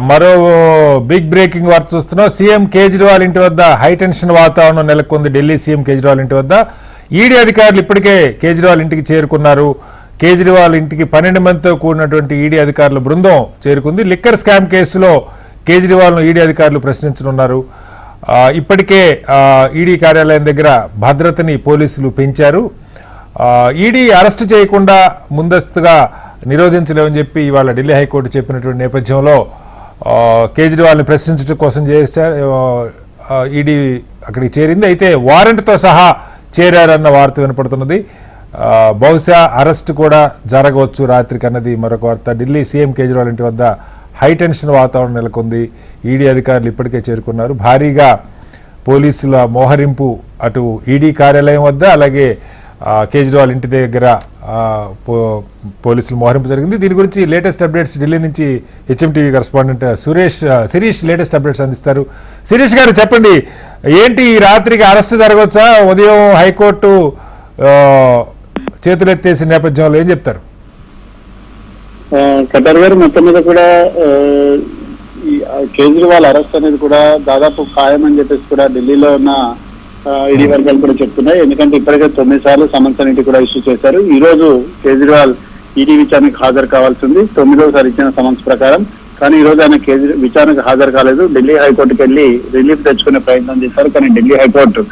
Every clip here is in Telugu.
మరో బిగ్ బ్రేకింగ్ వార్త చూస్తున్నాం. సీఎం కేజ్రీవాల్ ఇంటి వద్ద హైటెన్షన్ వాతావరణం నెలకొంది. ఢిల్లీ సీఎం కేజ్రీవాల్ ఇంటి వద్ద ఈడీ అధికారులు ఇప్పటికే కేజ్రీవాల్ ఇంటికి చేరుకున్నారు. కేజ్రీవాల్ ఇంటికి 12 మందితో కూడినటువంటి ఈడీ అధికారుల బృందం చేరుకుంది. లిక్కర్ స్కామ్ కేసులో కేజ్రీవాల్ను ఈడీ అధికారులు ప్రశ్నించనున్నారు. ఇప్పటికే ఈడీ కార్యాలయం దగ్గర భద్రతని పోలీసులు పెంచారు. ఈడీ అరెస్టు చేయకుండా ముందస్తుగా నిరోధించలేమని చెప్పి ఇవాళ ఢిల్లీ హైకోర్టు చెప్పినటువంటి నేపథ్యంలో కేజ్రీవాల్ని ప్రశ్నించడం కోసం ఈడీ అక్కడికి చేరింది. అయితే వారెంట్తో సహా చేరారన్న వార్త వినపడుతున్నది. బహుశా అరెస్ట్ కూడా జరగవచ్చు రాత్రికి అన్నది మరొక వార్త. ఢిల్లీ సీఎం కేజ్రీవాల్ ఇంటి వద్ద హైటెన్షన్ వాతావరణం నెలకొంది. ఈడీ అధికారులు ఇప్పటికే చేరుకున్నారు. భారీగా పోలీసుల మోహరింపు అటు ఈడీ కార్యాలయం వద్ద అలాగే కేజ్రీవాల్ ఇంటి దగ్గర పోలీసులు మోహరింపు జరిగింది. దీని గురించి లేటెస్ట్ అప్డేట్స్ ఢిల్లీ నుంచి HMTV correspondent Shirish latest updates అందిస్తారు. శిరీష్ గారు చెప్పండి, ఏంటి ఈ రాత్రికి అరెస్ట్ జరగవచ్చా? ఉదయం హైకోర్టు చేతులెత్తేసిన నేపథ్యంలో ఏం చెప్తారు? కటార్ గారు మొత్తం మీద కూడా కేజ్రీవాల్ అరెస్ట్ అనేది కూడా దాదాపు ఖాయమని చెప్పేసి కూడా ఢిల్లీలో ఉన్న ఈడీ వర్గాలు కూడా చెప్తున్నాయి. ఎందుకంటే ఇప్పటికే 9 సార్లు సమన్స్ అనేది కూడా ఇష్యూ చేశారు. ఈ రోజు కేజ్రీవాల్ ఈడీ విచారణకు హాజరు కావాల్సి ఉంది 9వ ఇచ్చిన సమన్స్ ప్రకారం. కానీ ఈ రోజు ఆయన విచారణకు హాజరు కాలేదు. ఢిల్లీ హైకోర్టుకు వెళ్లి రిలీఫ్ తెచ్చుకునే ప్రయత్నం చేశారు. కానీ ఢిల్లీ హైకోర్టు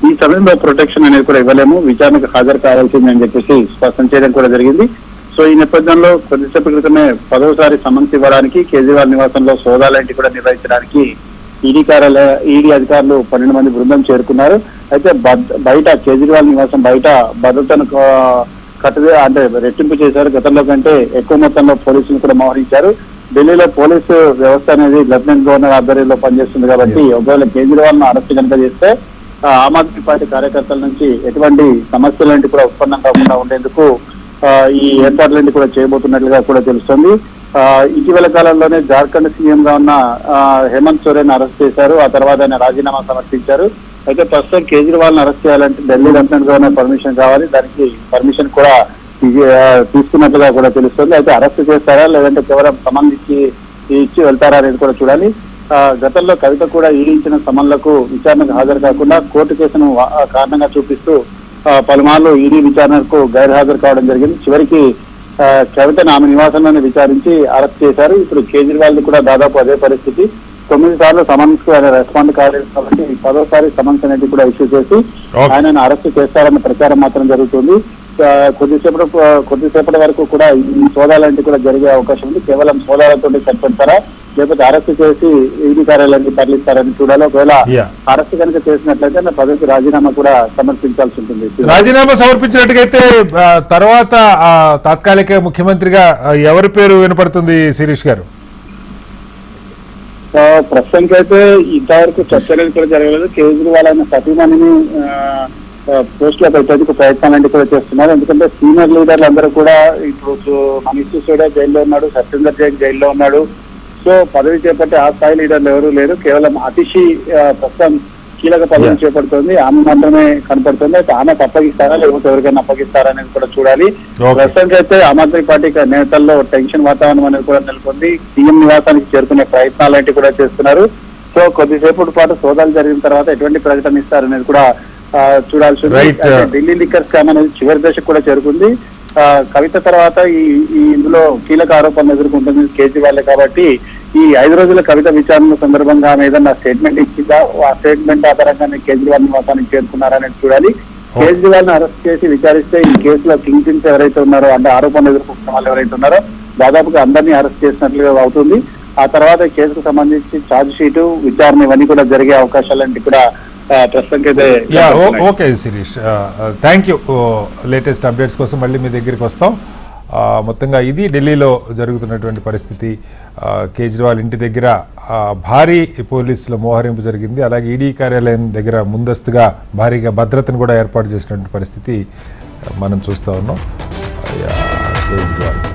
ఈ సమయంలో ప్రొటెక్షన్ అనేది కూడా ఇవ్వలేము, విచారణకు హాజరు కావాల్సింది అని చెప్పేసి స్పష్టం చేయడం కూడా జరిగింది. సో ఈ నేపథ్యంలో కొద్దిసేపటి క్రితమే 10వ సమన్స్ ఇవ్వడానికి కేజ్రీవాల్ నివాసంలో సోదాలాంటి కూడా నిర్వహించడానికి ఈడీ అధికారులు 12 మంది బృందం చేరుకున్నారు. అయితే బయట కేజ్రీవాల్ నివాసం బయట భద్రతను అంటే రెట్టింపు చేశారు. గతంలో కంటే ఎక్కువ మొత్తంలో పోలీసులు కూడా మోహరించారు. ఢిల్లీలో పోలీసు వ్యవస్థ అనేది లెఫ్టినెంట్ గవర్నర్ ఆధ్వర్యంలో పనిచేస్తుంది కాబట్టి ఒకవేళ కేజ్రీవాల్ ను అరెస్ట్ కనుక చేస్తే ఆమ్ ఆద్మీ పార్టీ కార్యకర్తల నుంచి ఎటువంటి సమస్యలంటి కూడా ఉత్పన్నం కాకుండా ఉండేందుకు ఈ ఏర్పాట్లన్నీ కూడా చేయబోతున్నట్లుగా కూడా తెలుస్తుంది. ఇటీవల కాలంలోనే జార్ఖండ్ సీఎం గా ఉన్న హేమంత్ సోరెన్ అరెస్ట్ చేశారు. ఆ తర్వాత ఆయన రాజీనామా సమర్పించారు. అయితే ప్రస్తుతం కేజ్రీవాల్ ను అరెస్ట్ చేయాలంటే ఢిల్లీ లెఫ్టినెంట్ గవర్నర్ పర్మిషన్ కావాలి. దానికి పర్మిషన్ కూడా తీసుకున్నట్లుగా కూడా తెలుస్తుంది. అయితే అరెస్ట్ చేస్తారా లేదంటే కేవలం సమన్ ఇచ్చి వెళ్తారా అనేది కూడా చూడాలి. గతంలో కవిత కూడా ఈడీ ఇచ్చిన సమన్లకు విచారణకు హాజరు కాకుండా కోర్టు కేసును కారణంగా చూపిస్తూ పలుమార్లు ఈడీ విచారణకు గైర్హాజరు కావడం జరిగింది. చివరికి కవితను ఆమె నివాసంలోనే విచారించి అరెస్ట్ చేశారు. ఇప్పుడు కేజ్రీవాల్ కూడా దాదాపు అదే పరిస్థితి. 9 సార్లు సమన్స్ కు ఆయన రెస్పాండ్ కాలేదు కాబట్టి 10వ సమన్స్ అనేది కూడా ఇష్యూ చేసి ఆయనను అరెస్ట్ చేస్తారన్న ప్రచారం మాత్రం జరుగుతుంది. కొద్దిసేపటి వరకు కూడా ఈ సోదాలంటే కూడా జరిగే అవకాశం ఉంది. కేవలం సోదాలతో సరిపెడతారా లేకపోతే అరెస్ట్ చేసి ఈడీ కార్యాలయానికి తరలిస్తారని చూడాలి. ఒకవేళ అరెస్ట్ కనుక చేసినట్లయితే నా పదవికి రాజీనామా కూడా సమర్పించాల్సి ఉంటుంది. రాజీనామా సమర్పించినట్టుగైతే తర్వాత తాత్కాలిక ముఖ్యమంత్రిగా ఎవరి పేరు వినపడుతుంది శిరీష్ గారు? ప్రస్తుతానికి అయితే ఇంతవరకు చర్చలు కూడా జరగలేదు. కేజ్రీవాల్ అయిన సతీమణిని పోస్ట్ లో పెట్టేందుకు ప్రయత్నాలు కూడా చేస్తున్నారు. ఎందుకంటే సీనియర్ లీడర్లు అందరూ కూడా ఇప్పుడు మనీష్ సిసోడియా జైల్లో ఉన్నాడు, సత్యేందర్ జైన్ జైల్లో ఉన్నాడు. సో పదవి చేపట్టే ఆ స్థాయి లీడర్లు ఎవరూ లేరు. కేవలం అతిషి ప్రస్తుతం కీలక పదవిని చేపడుతుంది. ఆమె మాత్రమే కనపడుతుంది. అయితే ఆమెకు అప్పగిస్తారా లేకపోతే ఎవరికైనా అప్పగిస్తారా అనేది కూడా చూడాలి. ప్రస్తుతానికి అయితే ఆమ్ ఆద్మీ పార్టీ నేతల్లో టెన్షన్ వాతావరణం అనేది కూడా నెలకొంది. సీఎం నివాసానికి చేరుకునే ప్రయత్నాలు కూడా చేస్తున్నారు. సో కొద్దిసేపటి పాటు సోదాలు జరిగిన తర్వాత ఎటువంటి ప్రకటన ఇస్తారనేది కూడా చూడాల్సి ఉంది. ఢిల్లీ లిక్కర్ స్కామ్ అనేది చివరి దశకు కూడా చేరుకుంది. కవిత తర్వాత ఇందులో కీలక ఆరోపణలు ఎదుర్కొంటుంది కేజ్రీవాల్ కాబట్టి ఈ 5 రోజుల కవిత విచారణ సందర్భంగా ఆమె ఏదన్నా స్టేట్మెంట్ ఇచ్చిందా, ఆ స్టేట్మెంట్ ఆధారంగా కేజ్రీవాల్ నివాసానికి చేరుకున్నారనేది చూడాలి. కేజ్రీవాల్ ను అరెస్ట్ చేసి విచారిస్తే ఈ కేసులో కింగ్ పిన్స్ ఎవరైతే ఉన్నారో అంటే ఆరోపణలు ఎదుర్కొంటున్న వాళ్ళు ఎవరైతే ఉన్నారో దాదాపుగా అందరినీ అరెస్ట్ చేసినట్లుగా అవుతుంది. ఆ తర్వాత కేసుకు సంబంధించి ఛార్జ్ షీటు విచారణ ఇవన్నీ కూడా జరిగే అవకాశాలంటే కూడా okay Shirish, thank you. Latest updates కోసం మళ్ళీ మీ దగ్గరికి వస్తాం. మొత్తంగా ఇది ఢిల్లీలో జరుగుతున్నటువంటి పరిస్థితి. కేజ్రీవాల్ ఇంటి దగ్గర భారీ పోలీసుల మోహరింపు జరిగింది. అలాగే ఈడీ కార్యాలయం దగ్గర ముందస్తుగా భారీగా భద్రతను కూడా ఏర్పాటు చేసినటువంటి పరిస్థితి మనం చూస్తూ ఉన్నాం. కేజ్రీవాల్